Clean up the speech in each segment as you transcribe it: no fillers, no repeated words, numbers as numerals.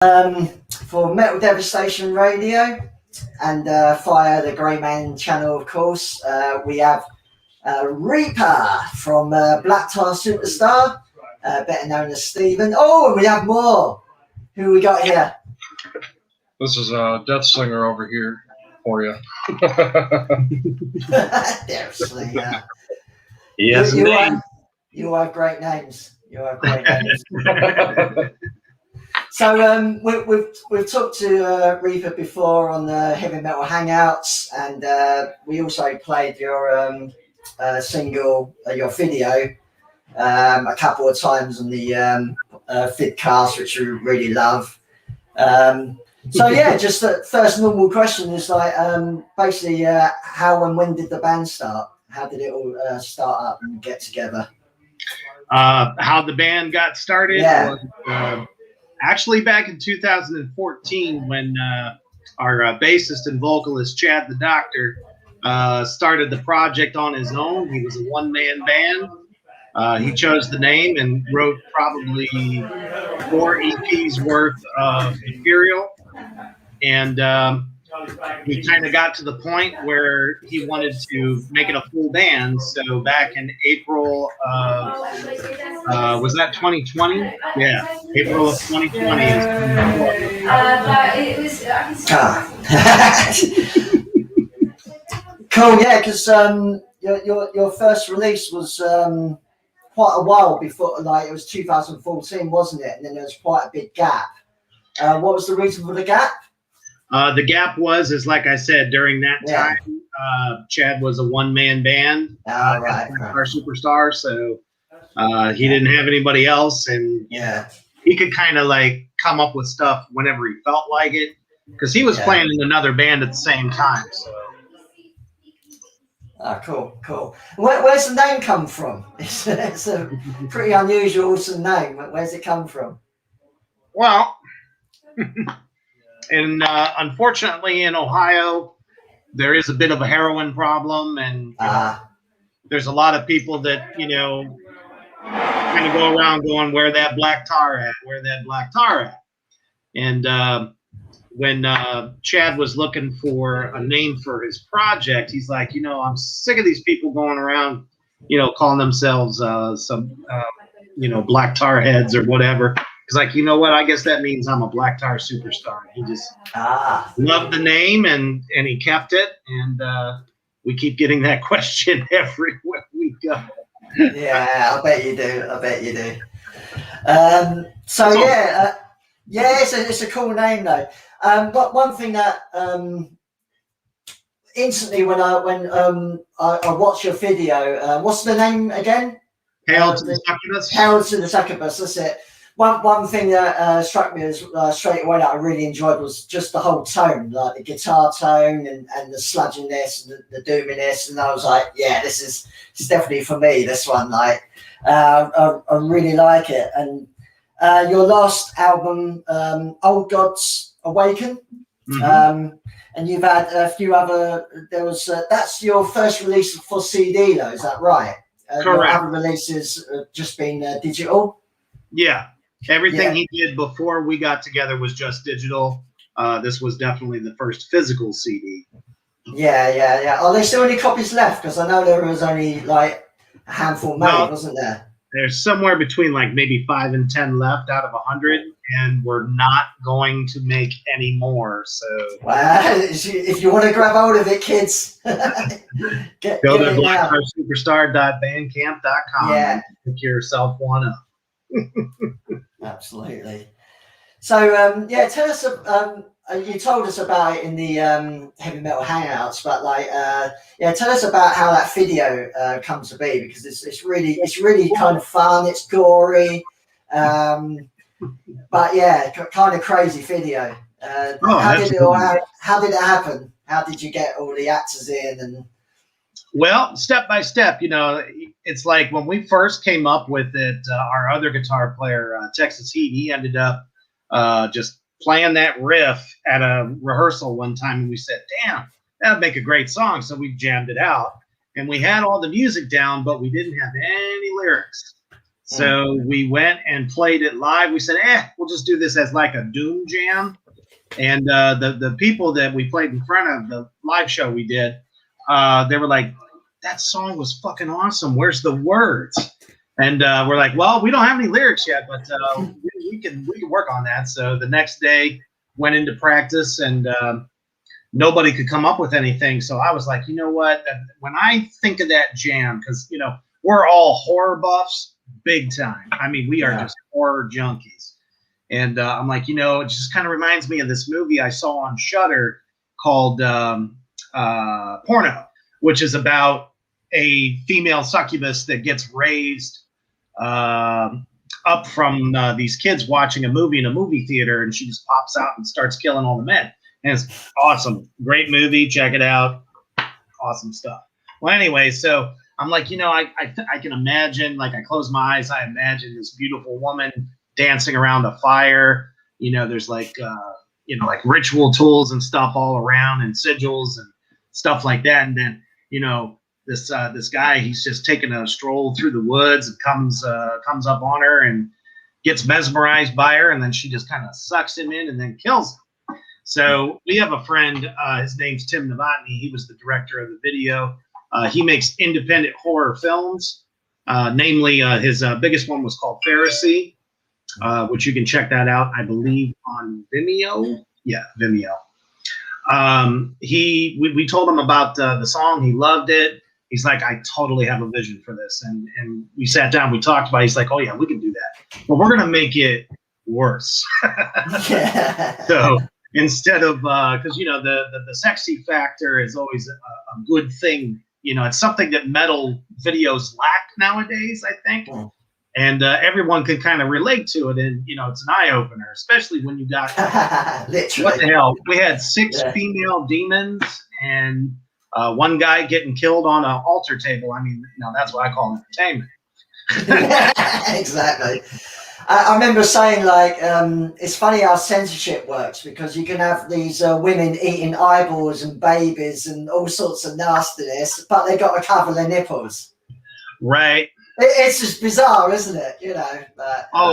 For Metal Devastation Radio and via the Greyman channel, of course. We have Reaper from Black Tar Superstar, better known as Stephen. Oh, and we have more. Who we got here? This is Death Singer over here for you. Death Singer. Yes, you have great names. You have great names. So we've talked to Reaper before on the Heavy Metal Hangouts, and we also played your single, your video, a couple of times on the Vidcast, which we really love. So yeah, just the first normal question is like, basically, how and when did the band start? How did it all start up and get together? How the band got started? Yeah. Was, actually, back in 2014, when our bassist and vocalist Chad the Doctor started the project on his own. He was a one-man band. He chose the name and wrote probably 4 EPs worth of material. And he kind of got to the point where he wanted to make it a full band. So back in April of, was that 2020? Yeah, April of 2020. Cool, yeah, because your first release was quite a while before, like it was 2014, wasn't it? And then there was quite a big gap. What was the reason for the gap? The gap is like I said, during that time, Chad was a one-man band, right. Our superstar, so he didn't have anybody else, and he could kind of like come up with stuff whenever he felt like it, because he was playing in another band at the same time. So. Cool. Where's the name come from? It's a pretty unusual name. Where's it come from? Well, and unfortunately in Ohio, there is a bit of a heroin problem, and there's a lot of people that, kind of go around going, where that black tar at? And when Chad was looking for a name for his project, he's like, I'm sick of these people going around, calling themselves some black tar heads or whatever. He's like, you know what? I guess that means I'm a black tar superstar. He just loved the name, and he kept it. And we keep getting that question everywhere we go. Yeah, I bet you do. It's a cool name though. But one thing that instantly when I watched your video, what's the name again? Hail to the Succubus. Hail to the Succubus. That's it. One thing that struck me as straight away that I really enjoyed was just the whole tone, like the guitar tone and the sludginess and the doominess, and I was like, yeah, this is definitely for me. This one, like, I really like it. And your last album, Old Gods Awaken, and you've had a few other. There was that's your first release for CD, though. Is that right? Correct. Your other releases have just been digital. Yeah. Everything he did before we got together was just digital. This was definitely the first physical CD. Yeah. Are there still any copies left? Because I know there was only like a handful made, wasn't there? There's somewhere between like maybe 5 and 10 left out of 100, and we're not going to make any more. So, if you want to grab hold of it, kids, go to blacktarsuperstar.bandcamp.com and pick yourself one up. Absolutely. So tell us. You told us about it in the Heavy Metal Hangouts, but tell us about how that video come to be, because it's really kind of fun. It's gory, but kind of crazy video. How did it happen? How did you get all the actors in? And well, step by step, it's like when we first came up with it, our other guitar player, Texas Heat, he ended up just playing that riff at a rehearsal one time, and we said, damn, that'd make a great song. So we jammed it out, and we had all the music down, but we didn't have any lyrics. So we went and played it live. We said, we'll just do this as like a Doom jam. And the people that we played in front of, the live show we did, they were like, that song was fucking awesome. Where's the words? And we're like, well, we don't have any lyrics yet, but we can work on that. So the next day went into practice, and nobody could come up with anything. So I was like, you know what? When I think of that jam, because, you know, we're all horror buffs big time. I mean, we are just horror junkies. And I'm like, you know, it just kind of reminds me of this movie I saw on Shudder called Porno, which is about a female succubus that gets raised up from these kids watching a movie in a movie theater, and she just pops out and starts killing all the men. And it's awesome. Great movie. Check it out. Awesome stuff. Well, anyway, so I'm like, you know, I can imagine, like, I close my eyes, I imagine this beautiful woman dancing around a fire. You know, there's like, you know, like ritual tools and stuff all around, and sigils and stuff like that. And then, you know, this guy, he's just taking a stroll through the woods and comes up on her and gets mesmerized by her, and then she just kind of sucks him in and then kills him. So we have a friend, his name's Tim Novotny. He was the director of the video. He makes independent horror films. Namely, his biggest one was called Pharisee, which you can check that out, I believe, on Vimeo. Yeah, Vimeo. We told him about the song. He loved it. He's like, I totally have a vision for this. And we sat down, we talked about it. He's like, oh, yeah, we can do that. But we're going to make it worse. So instead of, because, you know, the sexy factor is always a good thing. You know, it's something that metal videos lack nowadays, I think. And everyone can kind of relate to it. And, you know, it's an eye opener, especially when you got, literally, what the hell? We had 6 female demons and one guy getting killed on an altar table. I mean, you know, that's what I call entertainment. Exactly. I remember saying, like, it's funny how censorship works, because you can have these women eating eyeballs and babies and all sorts of nastiness, but they got to cover their nipples. Right. It's just bizarre, isn't it? You know.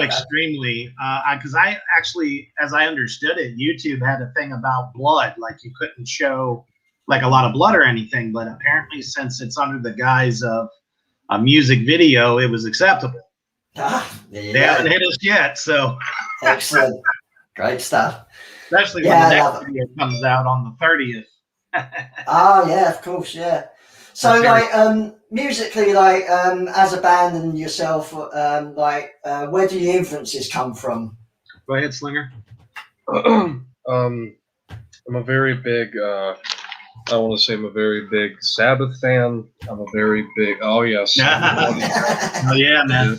Extremely. Because I actually, as I understood it, YouTube had a thing about blood. Like, you couldn't show like a lot of blood or anything, but apparently, since it's under the guise of a music video, it was acceptable. They haven't hit us yet, so excellent, great stuff. Especially when the next video comes out on the 30th. Oh yeah, of course, yeah. So like, musically, like, as a band and yourself, where do your influences come from? Go ahead, Slinger. I'm a very big. I want to say I'm a very big Sabbath fan. I'm a very big. Oh yes. Oh yeah, man.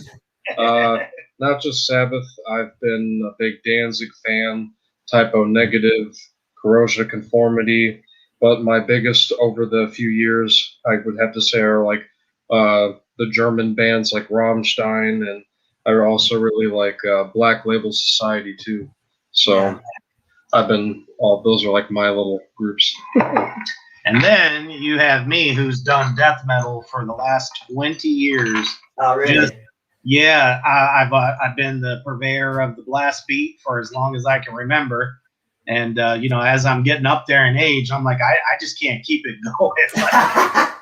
Not just Sabbath. I've been a big Danzig fan, Typo Negative, Corrosion of Conformity. But my biggest over the few years, I would have to say, are like the German bands like Rammstein, and I also really like Black Label Society too. So I've been those are like my little groups. And then you have me, who's done death metal for the last 20 years. Oh, really? I've been the purveyor of the blast beat for as long as I can remember. And, you know, as I'm getting up there in age, I'm like, I just can't keep it going. Like,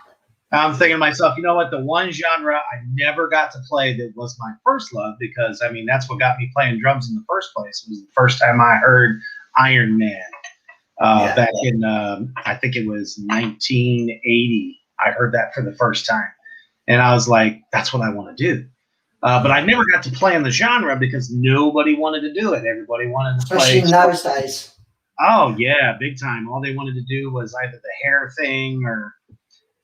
I'm thinking to myself, you know what? The one genre I never got to play that was my first love, because, I mean, that's what got me playing drums in the first place. It was the first time I heard Iron Man back in, I think it was 1980. I heard that for the first time. And I was like, that's what I want to do. But I never got to play in the genre because nobody wanted to do it. Everybody wanted to play. Especially in those days. Oh, yeah, big time. All they wanted to do was either the hair thing or,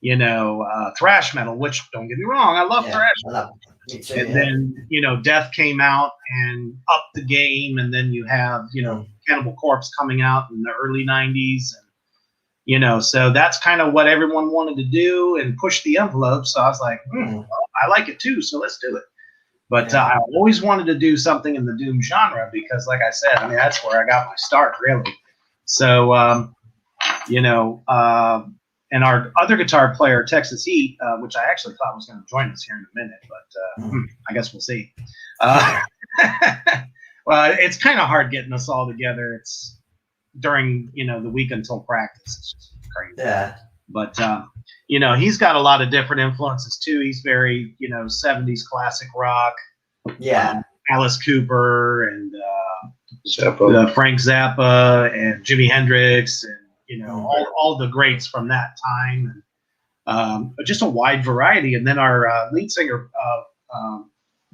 you know, thrash metal, which, don't get me wrong, I love thrash metal. And then, you know, Death came out and upped the game. And then you have, you know, Cannibal Corpse coming out in the early 90s. And, you know, so that's kind of what everyone wanted to do and push the envelope. So I was like, well, I like it too, so let's do it. But I always wanted to do something in the Doom genre because, like I said, I mean, that's where I got my start, really. So, you know, and our other guitar player, Texas Heat, which I actually thought was going to join us here in a minute, but I guess we'll see. Well, it's kind of hard getting us all together. It's during, the week until practice. It's just crazy. Yeah. But, he's got a lot of different influences too. He's very, 70s classic rock. Yeah. Alice Cooper and Zappa. Frank Zappa and Jimi Hendrix and, all the greats from that time. And, just a wide variety. And then our lead singer,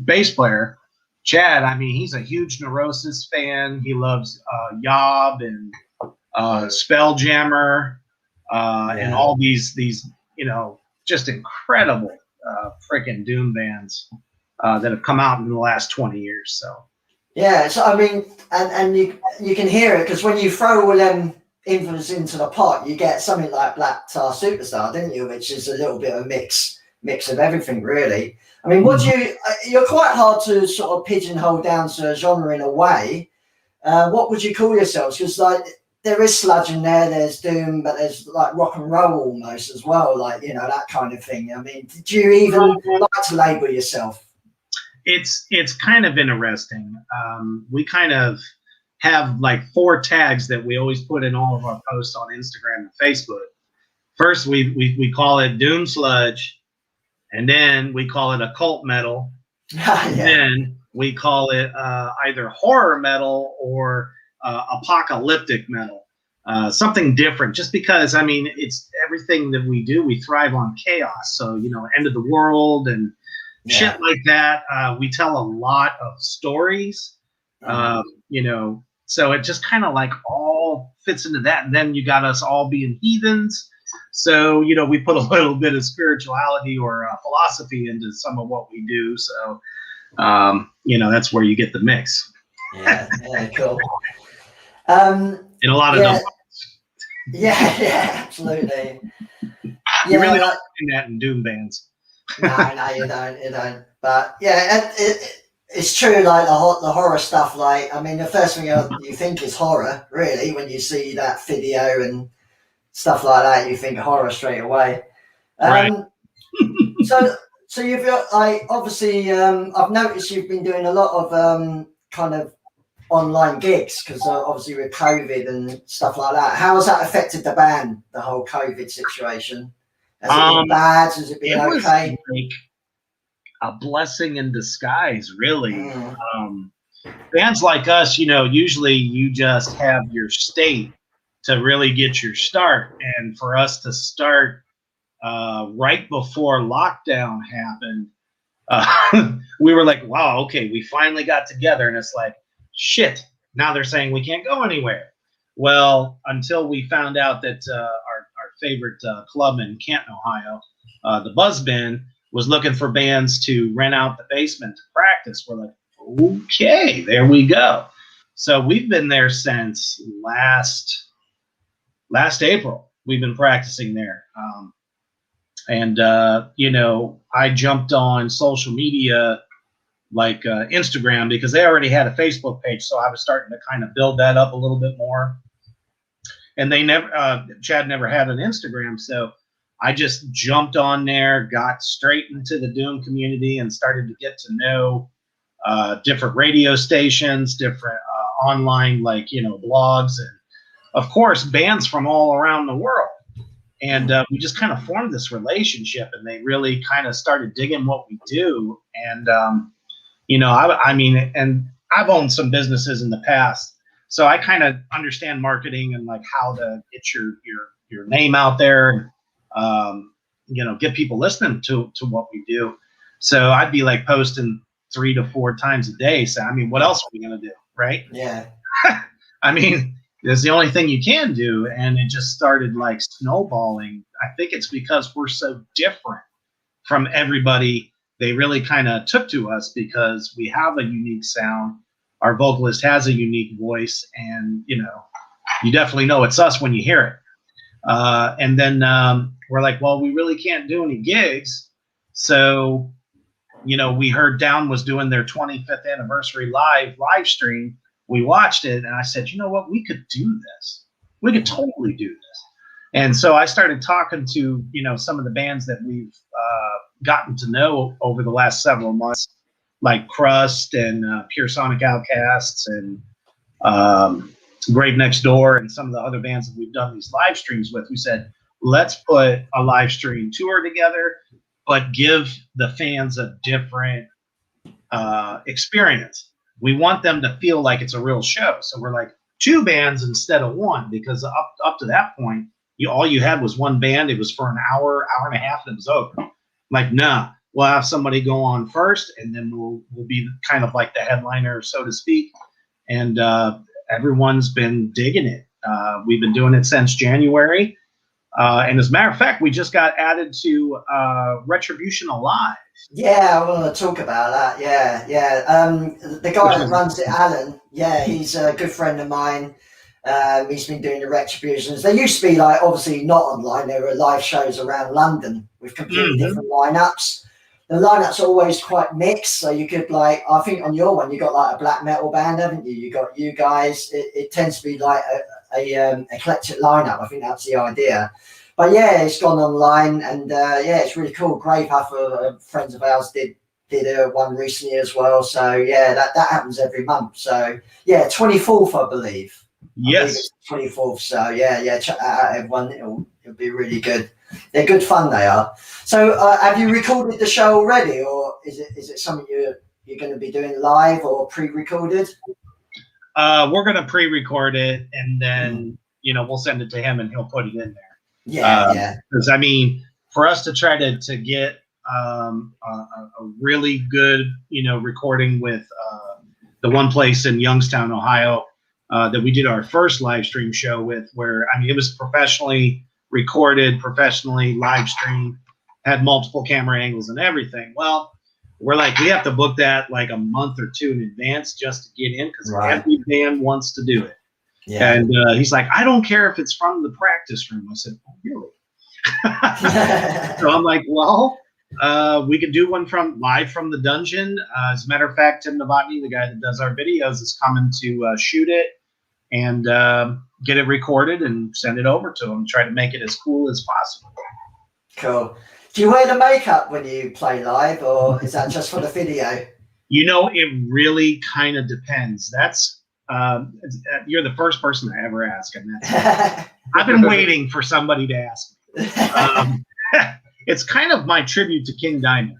bass player, Chad, I mean, he's a huge Neurosis fan. He loves Yob and Spelljammer and all these just incredible freaking doom bands that have come out in the last 20 years. So yeah, so I mean, and you can hear it because when you throw all them influences into the pot, you get something like Black Tar Superstar, didn't you? Which is a little bit of a mix of everything, really. I mean, you're quite hard to sort of pigeonhole down to a genre in a way. What would you call yourselves? Because like there is sludge in there, there's doom, but there's like rock and roll almost as well, like that kind of thing. I mean, do you even like to label yourself? It's kind of interesting. We kind of have like 4 tags that we always put in all of our posts on Instagram and Facebook. First, we call it doom sludge, and then we call it occult metal. And then we call it either horror metal or apocalyptic metal, something different. Just because, I mean, it's everything that we do. We thrive on chaos. So end of the world and shit like that. We tell a lot of stories. So it just kind of like all fits into that. And then you got us all being heathens. So, we put a little bit of spirituality or philosophy into some of what we do. So, that's where you get the mix. Yeah, cool. And a lot of them. Yeah, absolutely. You really don't do that in doom bands. No, you don't. But yeah, it's true. Like the horror stuff. Like, I mean, the first thing you think is horror, really, when you see that video and stuff like that. You think horror straight away. Right. So you've got like obviously I've noticed you've been doing a lot of kind of online gigs because obviously with COVID and stuff like that. How has that affected the band? The whole COVID situation. Has it been bad? Has it been okay? Was like a blessing in disguise, really. Bands like us, usually you just have your state to really get your start, and for us to start right before lockdown happened, we were like, wow, okay, we finally got together, and it's like, shit, now they're saying we can't go anywhere. Well, until we found out that our favorite club in Canton, Ohio, the Buzz Bin, was looking for bands to rent out the basement to practice. We're like, okay, there we go. So we've been there since last April. We've been practicing there. I jumped on social media like Instagram because they already had a Facebook page. So I was starting to kind of build that up a little bit more. And Chad never had an Instagram. So I just jumped on there, got straight into the Doom community and started to get to know different radio stations, different online, blogs, and of course, bands from all around the world. And we just kind of formed this relationship, and they really kind of started digging what we do. And, and I've owned some businesses in the past, so I kind of understand marketing and like how to get your name out there, get people listening to what we do. So I'd be like posting 3 to 4 times a day. So, I mean, what else are we going to do? Right. Yeah. I mean, it's the only thing you can do. And it just started like snowballing. I think it's because we're so different from everybody. They really kind of took to us because we have a unique sound. Our vocalist has a unique voice, and, you definitely know it's us when you hear it. And then we're like, well, we really can't do any gigs. So, we heard Down was doing their 25th anniversary live stream. We watched it, and I said, you know what? We could do this. We could totally do this. And so I started talking to, some of the bands that we've gotten to know over the last several months, like Crust and Pure Sonic Outcasts and Grave Next Door and some of the other bands that we've done these live streams with. We said, let's put a live stream tour together, but give the fans a different experience. We want them to feel like it's a real show. So we're like 2 bands instead of 1, because up to that point, all you had was 1 band. It was for an hour and a half, and it was over. Like, nah, we'll have somebody go on first, and then we'll be kind of like the headliner, so to speak. And everyone's been digging it. We've been doing it since January. And as a matter of fact, we just got added to Retribution Alive. Yeah, I want to talk about that. Yeah. The guy that runs it, Alan, he's a good friend of mine. He's been doing the Retributions. They used to be like, obviously not online. There were live shows around London with completely different lineups. The lineups are always quite mixed. So you could I think on your one, you got like a black metal band, haven't you? You got you guys. It tends to be like a eclectic lineup. I think that's the idea. But yeah, it's gone online, and it's really cool. Grave Huffer, friends of ours, did one recently as well. So yeah, that happens every month. So yeah, 24th, I believe. Yes, 24th. So yeah, check that out, everyone. It'll be really good. They're good fun. They are. So have you recorded the show already, or is it something you're going to be doing live or pre-recorded? We're going to pre-record it, and then we'll send it to him, and he'll put it in there. Yeah. Because for us to try to get a really good recording with the one place in Youngstown, Ohio, that we did our first live stream show with, where it was professionally recorded, professionally live streamed, had multiple camera angles and everything. Well, we're like, we have to book that like a month or 2 in advance just to get in, because every band wants to do it. Yeah. And he's like, I don't care if it's from the practice room. I said, oh, really? So I'm like, well, we could do one live from the dungeon. As a matter of fact, Tim Novotny, the guy that does our videos, is coming to shoot it and get it recorded and send it over to him. Try to make it as cool as possible. Cool. Do you wear the makeup when you play live, or is that just for the video? It really kind of depends. That's you're the first person I ever ask, and I've been waiting for somebody to ask me. It's kind of my tribute to King Diamond.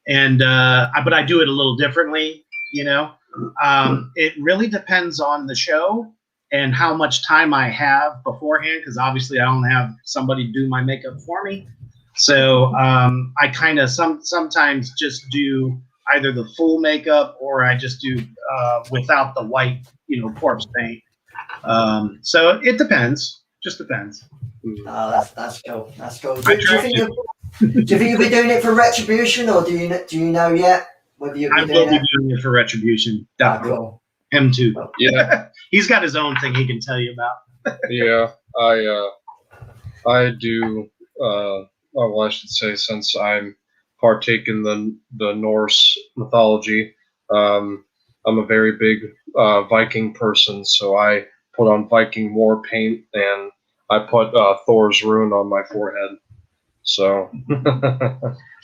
And but I do it a little differently. It really depends on the show and how much time I have beforehand, because obviously I don't have somebody do my makeup for me. So I kind of sometimes just do either the full makeup, or I just do without the white, corpse paint. So it depends. Just depends. Oh, that's cool. That's cool. Do you think you'll be doing it for Retribution, or do you know yet whether you'll be doing it? I will be doing it for Retribution. Definitely. Cool. Him too. Yeah. He's got his own thing he can tell you about. Yeah, I do. Well, I should say, since I'm partake in the Norse mythology, I'm a very big Viking person, so I put on Viking war paint, and I put Thor's rune on my forehead. So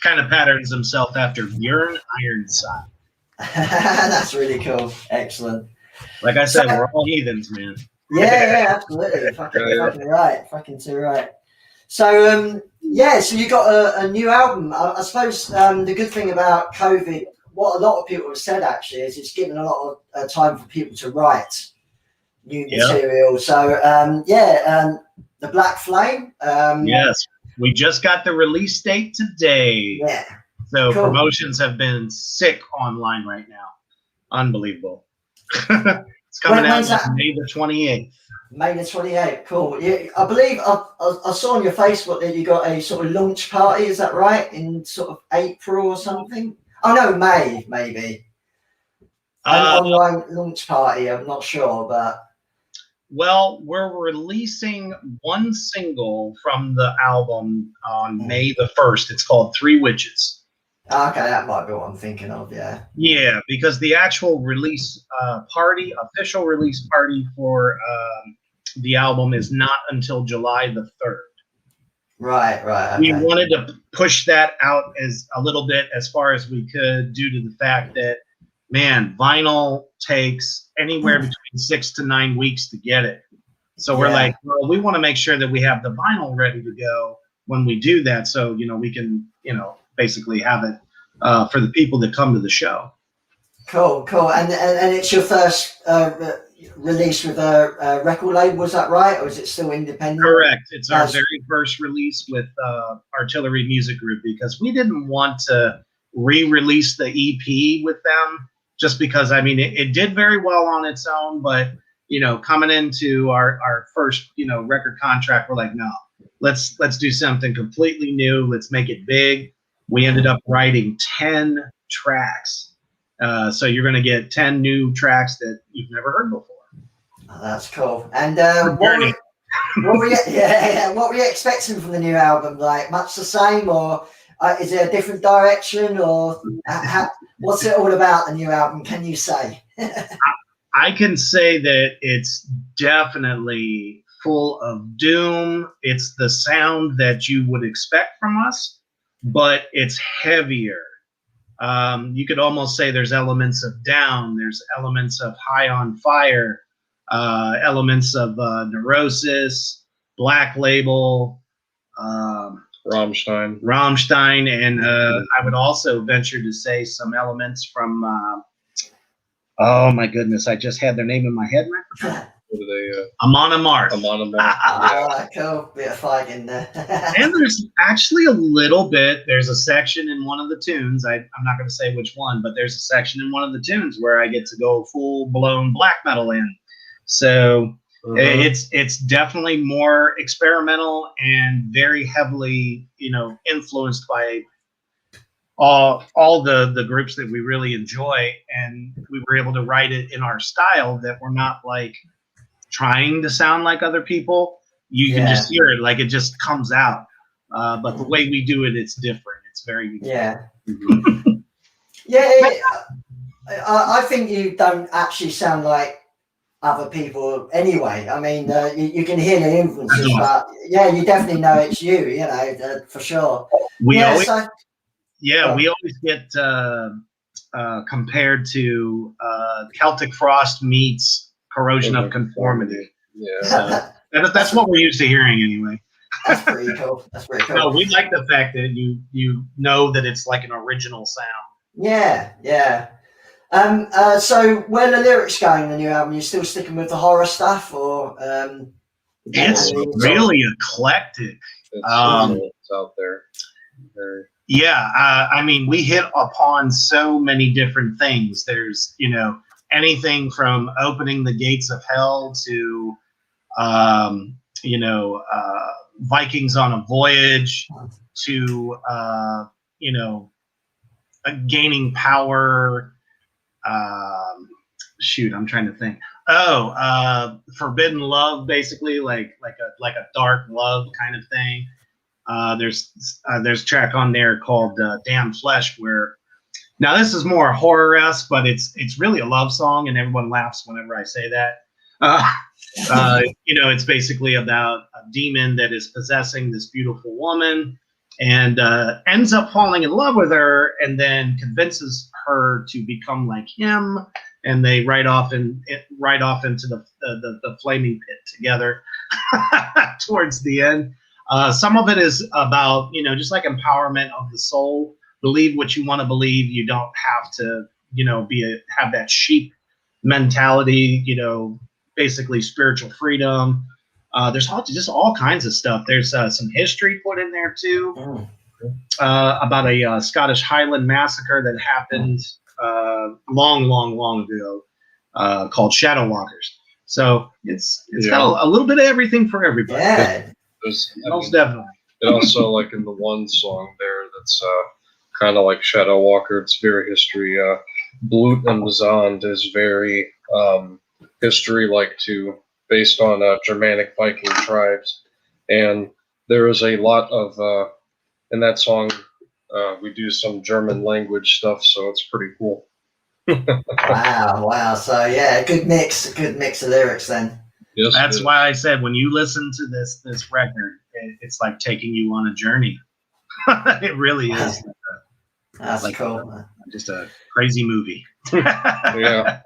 kind of patterns himself after Bjorn Ironside. That's really cool. Excellent. Like I said, we're all heathens, man. Yeah, absolutely. Fucking right. Fucking too right. So so you got a new album. I suppose the good thing about COVID, what a lot of people have said actually, is it's given a lot of time for people to write new material. So the Black Flame. Yes, we just got the release date today. Yeah. So promotions have been sick online right now. Unbelievable. It's coming out May the 28th. May the 28th. Cool. Yeah, I believe I saw on your Facebook that you got a sort of launch party. Is that right? In sort of April or something? Oh no, May maybe. An online launch party. I'm not sure, but. Well, we're releasing one single from the album on May the 1st. It's called 3 Witches. Okay, that might be what I'm thinking of, yeah. Yeah, because the actual release party, official release party for the album is not until July the 3rd. Right. Okay. We wanted to push that out as a little bit as far as we could, due to the fact that, man, vinyl takes anywhere between 6 to 9 weeks to get it. So we're like, well, we want to make sure that we have the vinyl ready to go when we do that. So, we can, basically have it for the people that come to the show. Cool. And it's your first release with a record label, was that right? Or is it still independent? Correct. It's our very first release with Artillery Music Group, because we didn't want to re-release the EP with them, just because, it did very well on its own, but coming into our first, record contract, we're like, no, let's do something completely new. Let's make it big. We ended up writing 10 tracks. So you're going to get 10 new tracks that you've never heard before. Oh, that's cool. And what were you expecting from the new album? Like, much the same, or is it a different direction, or what's it all about, the new album? Can you say? I can say that it's definitely full of doom. It's the sound that you would expect from us, but it's heavier. You could almost say there's elements of Down, there's elements of High on Fire, elements of Neurosis, Black Label, Rammstein, and I would also venture to say some elements from oh my goodness, I just had their name in my head. What are they? Amon Amarth. Cool. Bit of fight in there. And there's actually a little bit. There's a section in one of the tunes. I'm not going to say which one, but there's a section in one of the tunes where I get to go full blown black metal in. So it's definitely more experimental and very heavily, influenced by all the groups that we really enjoy, and we were able to write it in our style that we're not like trying to sound like other people. You can just hear it, like it just comes out. But the way we do it, it's different. It's very unique. I think you don't actually sound like other people anyway. You can hear the influences, but you definitely know it's you. For sure. We always get compared to Celtic Frost meets Corrosion of Conformity. Yeah, so that's what we're used to hearing anyway. That's pretty cool. No, we like the fact that you know that it's like an original sound. Yeah. So where are the lyrics going in the new album? You still sticking with the horror stuff, or it's really eclectic. It's out there. We hit upon so many different things. There's, anything from Opening the Gates of Hell to, Vikings on a Voyage to, Gaining Power. I'm trying to think. Forbidden Love, basically like a dark love kind of thing. There's a track on there called Damn Flesh, where now this is more horror-esque, but it's really a love song, and everyone laughs whenever I say that. It's basically about a demon that is possessing this beautiful woman, and ends up falling in love with her, and then convinces her to become like him, and they ride off into the flaming pit together towards the end. Some of it is about, just like empowerment of the soul. Believe what you want to believe. You don't have to, have that sheep mentality, basically spiritual freedom. There's just all kinds of stuff. There's some history put in there too, about a Scottish Highland massacre that happened long ago, called Shadow Walkers. So it's got a little bit of everything for everybody. Yeah. Most definitely. And also, like in the one song there, that's kind of like Shadow Walker. It's very history. Blut and Zand is very history-like too, based on Germanic Viking tribes. And there is a lot of in that song. We do some German language stuff, so it's pretty cool. Wow. So yeah, a good mix of lyrics then. Yes, That's why I said when you listen to this record, it's like taking you on a journey. It really is. That's cool. Just a crazy movie. Yeah.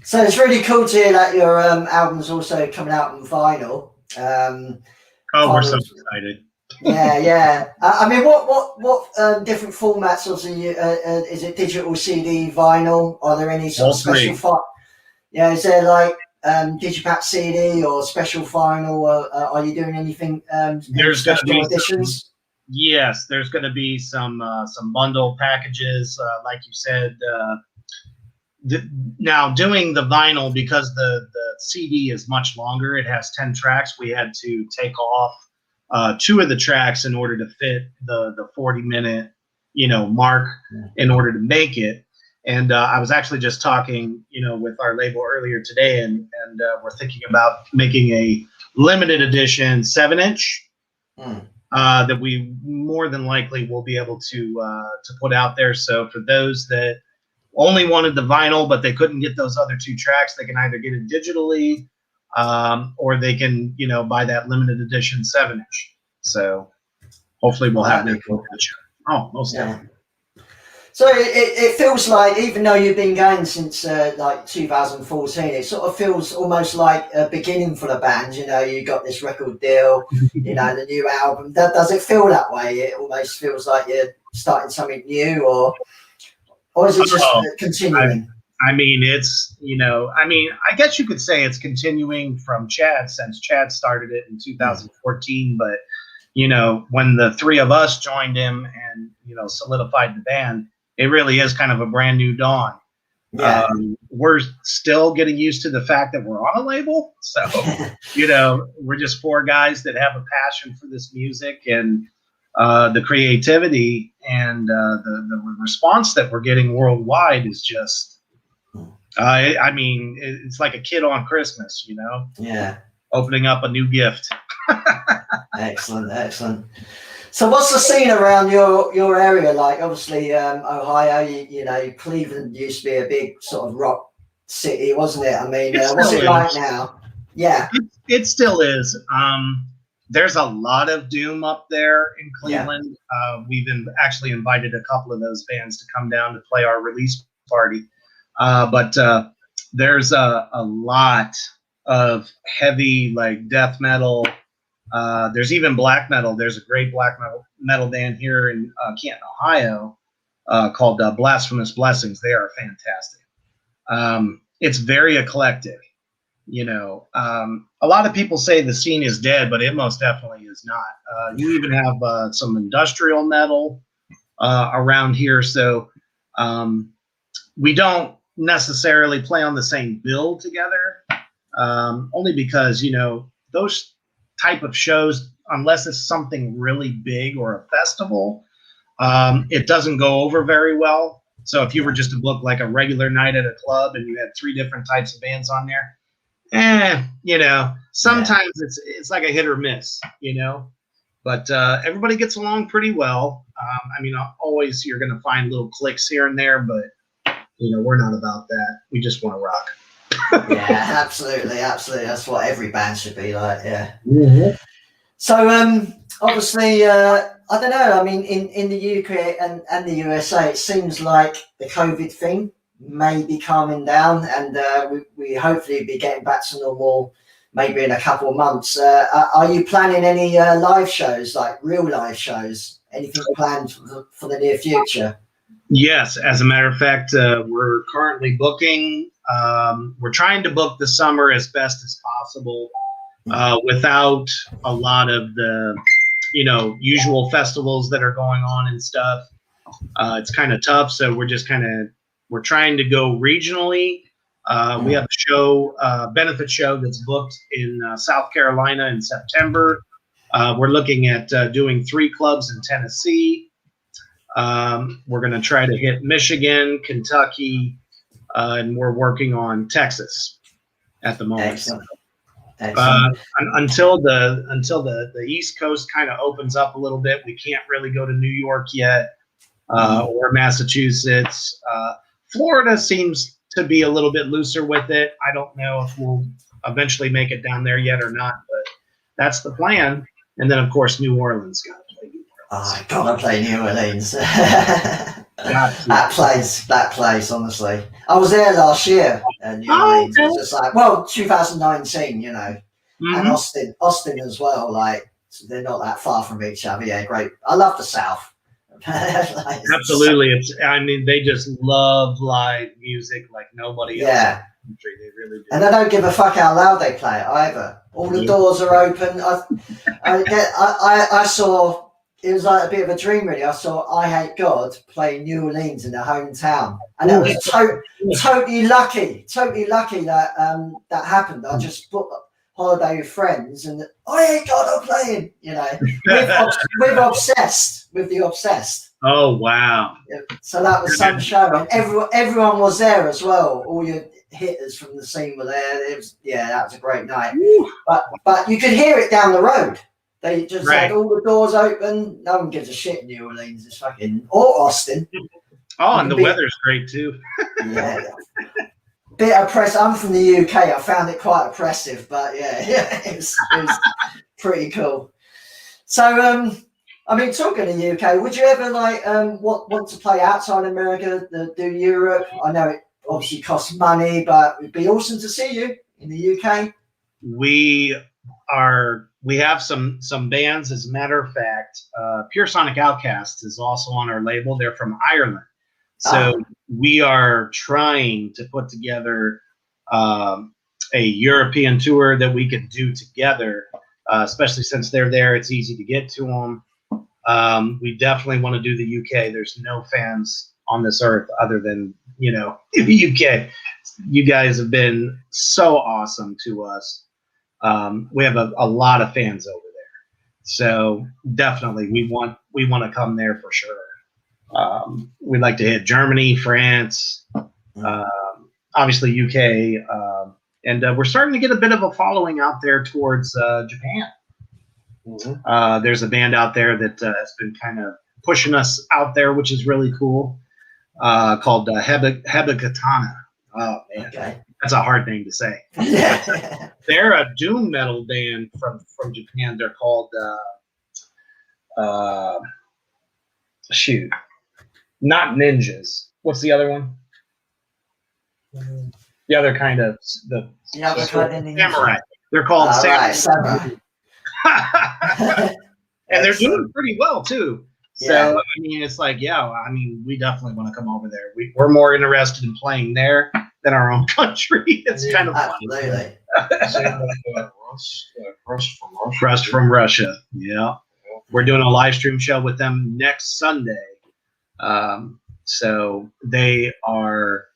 So it's really cool to hear that your album's also coming out on vinyl. We're so excited. Yeah. I mean, what different formats is it? Digital, CD, vinyl? Are there any sort of special? Is there like digipack CD or special vinyl? Or, are you doing anything? There's going to be editions. Yes, there's going to be some bundle packages, like you said. Now doing the vinyl, because the CD is much longer, it has 10 tracks. We had to take off 2 of the tracks in order to fit the 40-minute mark in order to make it. And I was actually just talking with our label earlier today, and we're thinking about making a limited edition 7-inch that we more than likely will be able to put out there. So for those that only wanted the vinyl, but they couldn't get those other 2 tracks, they can either get it digitally, or they can, buy that limited edition 7-inch. So hopefully we'll have that. Cool. Oh, most definitely. So it feels like, even though you've been going since like 2014, it sort of feels almost like a beginning for the band. You got this record deal, the new album. Does it feel that way? It almost feels like you're starting something new, or is it just continuing? I mean, it's, I guess you could say it's continuing from Chad, since Chad started it in 2014. But, when the 3 of us joined him and, solidified the band, it really is kind of a brand new dawn. Yeah. We're still getting used to the fact that we're on a label. So, we're just 4 guys that have a passion for this music, and the creativity and the response that we're getting worldwide is just, I mean, it's like a kid on Christmas, Yeah. Opening up a new gift. Excellent. So what's the scene around your area like? Obviously, Ohio, Cleveland used to be a big sort of rock city, wasn't it? I mean, what's it like now? Yeah. It still is. There's a lot of doom up there in Cleveland. Yeah. We've actually invited a couple of those bands to come down to play our release party. But there's a lot of heavy, like, death metal. There's even black metal. There's a great black metal band here in Canton, Ohio, called Blasphemous Blessings. They are fantastic. It's very eclectic. A lot of people say the scene is dead, but it most definitely is not. You even have some industrial metal around here. So we don't necessarily play on the same bill together, only because, those type of shows, unless it's something really big or a festival, it doesn't go over very well. So if you were just to book like a regular night at a club and you had 3 different types of bands on there, sometimes it's like a hit or miss, but everybody gets along pretty well. I mean, always you're going to find little cliques here and there, but we're not about that. We just want to rock. Yeah, absolutely. That's what every band should be like. Yeah. Mm-hmm. So obviously, I don't know. I mean, in the UK and the USA, it seems like the COVID thing may be calming down, and we hopefully be getting back to normal maybe in a couple of months. Are you planning any live shows, like real live shows? Anything planned for the near future? Yes, as a matter of fact, we're currently booking. We're trying to book the summer as best as possible, without a lot of the, usual festivals that are going on and stuff. It's kind of tough, so we're trying to go regionally. We have a show, benefit show that's booked in South Carolina in September. We're looking at doing 3 clubs in Tennessee. We're going to try to hit Michigan, Kentucky, and we're working on Texas at the moment. Excellent. Until the East Coast kind of opens up a little bit, we can't really go to New York yet, or Massachusetts. Florida seems to be a little bit looser with it. I don't know if we'll eventually make it down there yet or not, but that's the plan. And then, of course, New Orleans got to play New Orleans. I gotta play New Orleans. Got to. that place, honestly. I was there last year, and New Orleans was just like, well, 2019, you know, and Austin as well. Like, they're not that far from each other. Yeah, great. I love the South. Like, Absolutely. I mean, they just love live music like nobody else in the country. They really do. And they don't give a fuck how loud they play it either. All the doors are open. I saw, it was like a bit of a dream, really. I saw I Hate God play New Orleans in their hometown. And that was totally lucky that that happened. I just booked a holiday with friends, and I Hate God are playing, you know. We're obsessed with the Obsessed. Oh, wow. So that was some show. And everyone was there as well. All your hitters from the scene were there. That was a great night. But you could hear it down the road. They just had all the doors open. No one gives a shit in New Orleans. It's fucking, or Austin. Oh, and the weather's great too. Yeah. Bit oppressive. I'm from the UK. I found it quite oppressive, but it was pretty cool. So, I mean, talking of the UK, would you ever want to play outside America, do Europe? I know it obviously costs money, but it'd be awesome to see you in the UK. We have some bands. As a matter of fact, Pure Sonic Outcasts is also on our label. They're from Ireland. So we are trying to put together a European tour that we could do together, especially since they're there. It's easy to get to them. We definitely want to do the UK. There's no fans on this earth other than, the UK. You guys have been so awesome to us. We have a lot of fans over there. So definitely we want to come there for sure. We'd like to hit Germany, France, obviously UK, and we're starting to get a bit of a following out there towards Japan. Mm-hmm. There's a band out there that has been kind of pushing us out there, which is really cool, called Hebekatana. Oh, man. Okay. That's a hard name to say. They're a doom metal band from Japan. They're called not ninjas. What's the other one? The other kind of samurai. They're called samurai. And they're doing pretty well too. So I mean, it's like, we definitely want to come over there. We're more interested in playing there than our own country. It's kind of absolutely. Rust from Russia. Yeah. We're doing a live stream show with them next Sunday. So they are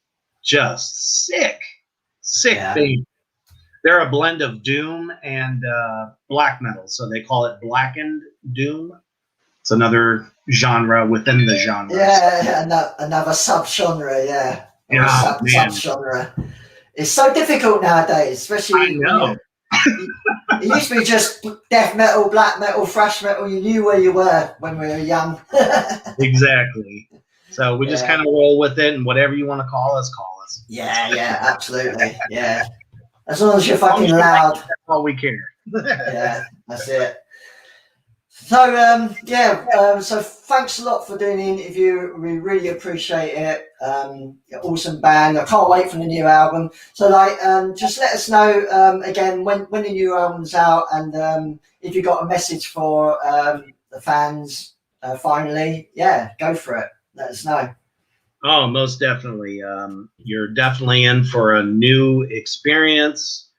just sick things. They're a blend of doom and black metal, so they call it blackened doom. It's another genre within the genre. Yeah, another subgenre. Subgenre. It's so difficult nowadays, especially. I know. It used to be just death metal, black metal, thrash metal. You knew where you were when we were young. Exactly. So we just kind of roll with it, and whatever you want to call us, call us. Yeah, absolutely. Yeah. As long as you're fucking loud. That's all we care. Yeah, that's it. So, so thanks a lot for doing the interview. We really appreciate it. Awesome band. I can't wait for the new album. So, just let us know, again, when the new album's out, and if you got a message for the fans, finally, go for it. Let us know. Oh, most definitely. You're definitely in for a new experience.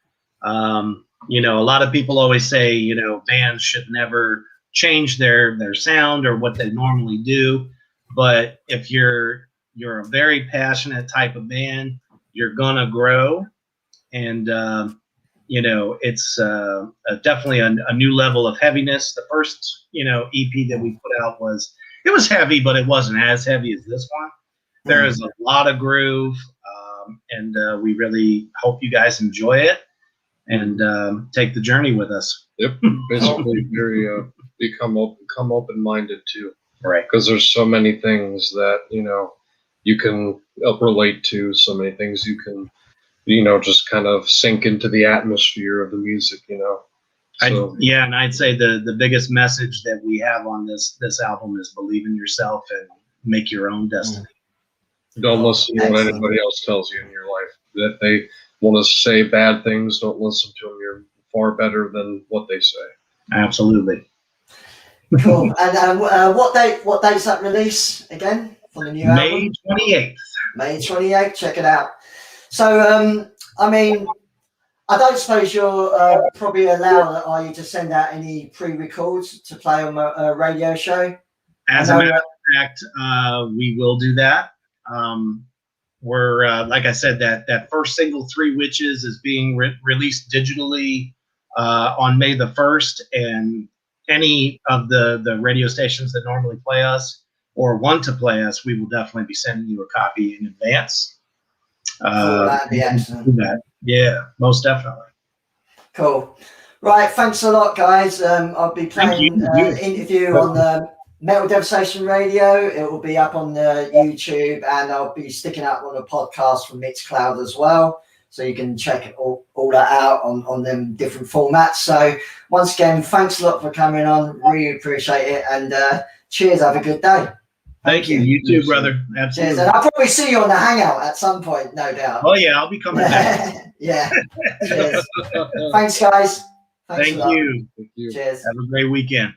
A lot of people always say, bands should never change their sound or what they normally do. But if you're a very passionate type of band, you're gonna grow. And it's definitely a new level of heaviness. The first EP that we put out was heavy, but it wasn't as heavy as this one. There is a lot of groove, and we really hope you guys enjoy it and take the journey with us. Yep, basically become open-minded too, right? Because there's so many things that you can relate to, so many things you can just kind of sink into the atmosphere of the music, So, and I'd say the biggest message that we have on this album is believe in yourself and make your own destiny. don't listen to what anybody else tells you in your life. That they want to say bad things, don't listen to them. You're far better than what they say. Absolutely. Cool. And what date's that release again for the new album? May 28th. May 28th. Check it out. So, I mean, I don't suppose you're probably allowed, are you, to send out any pre-records to play on a radio show? As a matter of fact, we will do that. We're like I said, that first single, Three Witches, is being released digitally on May the 1st, and any of the radio stations that normally play us or want to play us, we will definitely be sending you a copy in advance. That'd be excellent. Yeah, most definitely. Cool. Right, thanks a lot, guys. I'll be playing an interview on the Metal Devastation Radio. It will be up on the YouTube, and I'll be sticking out on a podcast from Mixcloud as well. So you can check all that out on them different formats. So once again, thanks a lot for coming on. Really appreciate it. And cheers. Have a good day. Thank you. You too, brother. Absolutely. Cheers. And I'll probably see you on the Hangout at some point, no doubt. Oh, yeah. I'll be coming back. Yeah. Cheers. Thanks, guys. Thanks Thank you. Cheers. Have a great weekend.